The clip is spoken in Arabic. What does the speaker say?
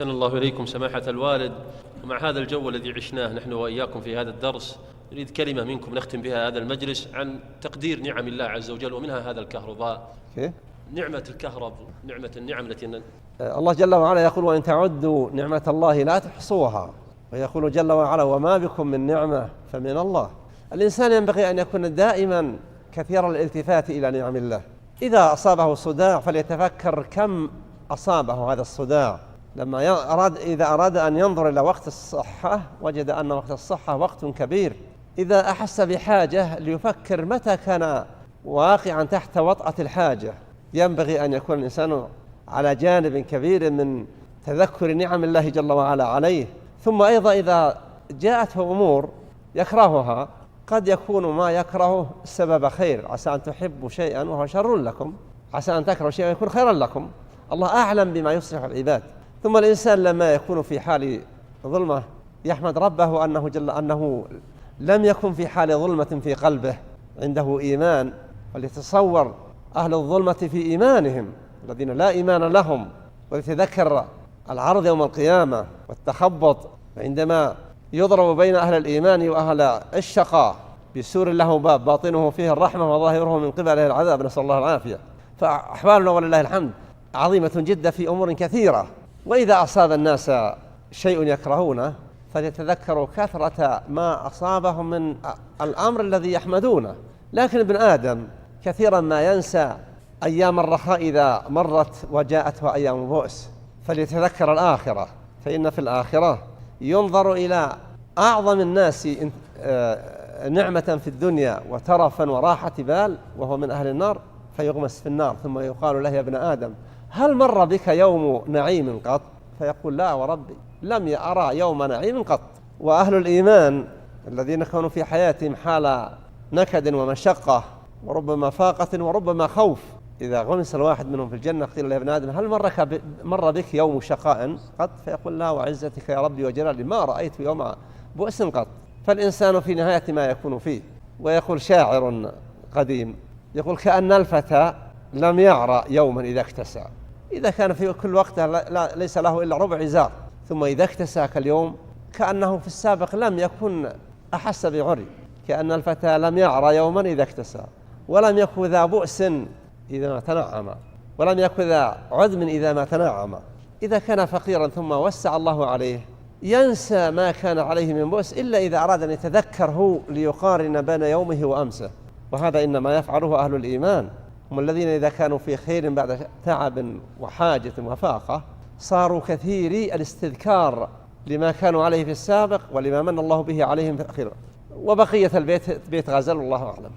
أحسن الله إليكم سماحة الوالد. ومع هذا الجو الذي عشناه نحن وإياكم في هذا الدرس، نريد كلمة منكم نختم بها هذا المجلس عن تقدير نعم الله عز وجل، ومنها هذا الكهرباء. نعمة الكهرب، نعمة النعم التي الله جل وعلا يقول: وإن تعدوا نعمة الله لا تحصوها. ويقول جل وعلا: وما بكم من نعمة فمن الله. الإنسان ينبغي أن يكون دائما كثير الالتفات إلى نعم الله. إذا أصابه صداع فليتفكر كم أصابه هذا الصداع. إذا أراد أن ينظر إلى وقت الصحة وجد أن وقت الصحة وقت كبير. إذا أحس بحاجة ليفكر متى كان واقعا تحت وطأة الحاجة. ينبغي أن يكون الإنسان على جانب كبير من تذكر نعم الله جل وعلا عليه. ثم أيضا إذا جاءته أمور يكرهها، قد يكون ما يكرهه سبب خير. عسى أن تحبوا شيئا وهو شر لكم، عسى أن تكرهوا شيئا يكون خيرا لكم. الله أعلم بما يصلح العباد. ثم الإنسان لما يكون في حال ظلمة يحمد ربه أنه لم يكن في حال ظلمة في قلبه، عنده إيمان. وليتصور أهل الظلمة في إيمانهم الذين لا إيمان لهم، وليتذكر العرض يوم القيامة والتخبط عندما يضرب بين أهل الإيمان وأهل الشقاء بسور له باب باطنه فيه الرحمة وظاهره من قبله العذاب، نسأل الله العافية. فأحوالنا ولله الحمد عظيمة جدا في أمور كثيرة. وإذا أصاب الناس شيء يكرهونه فليتذكروا كثرة ما أصابهم من الأمر الذي يحمدونه. لكن ابن آدم كثيرا ما ينسى أيام الرخاء إذا مرت وجاءته أيام البؤس. فليتذكر الآخرة، فإن في الآخرة ينظر إلى أعظم الناس نعمة في الدنيا وترفا وراحة بال، وهو من أهل النار فيغمس في النار، ثم يقال له: يا ابن آدم هل مر بك يوم نعيم قط؟ فيقول: لا وربي لم أرى يوم نعيم قط. وأهل الإيمان الذين كانوا في حياتهم حال نكد ومشقة وربما فاقة وربما خوف، إذا غمس الواحد منهم في الجنة قيل له: يا ابن آدم هل مر بك يوم شقاء قط؟ فيقول: لا وعزتك يا ربي وجلالي ما رأيت يوم بؤس قط. فالإنسان في نهاية ما يكون فيه. ويقول شاعر قديم يقول: كأن الفتى لم يعرى يوما إذا اكتسى. إذا كان في كل وقت ليس له إلا ربع إزار، ثم إذا اكتسى كاليوم كأنه في السابق لم يكن أحس بعري. كأن الفتى لم يعرى يوما إذا اكتسى، ولم يكن ذا بؤس إذا ما تنعم، ولم يكن ذا عدم إذا ما تنعم. إذا كان فقيرا ثم وسع الله عليه ينسى ما كان عليه من بؤس إلا إذا أراد أن يتذكره ليقارن بين يومه وأمسه. وهذا إنما يفعله أهل الإيمان، هم الذين إذا كانوا في خير بعد تعب وحاجة وفاقة صاروا كثيري الاستذكار لما كانوا عليه في السابق ولما من الله به عليهم في الأخير. وبقية البيت بيت غزل، والله أعلم.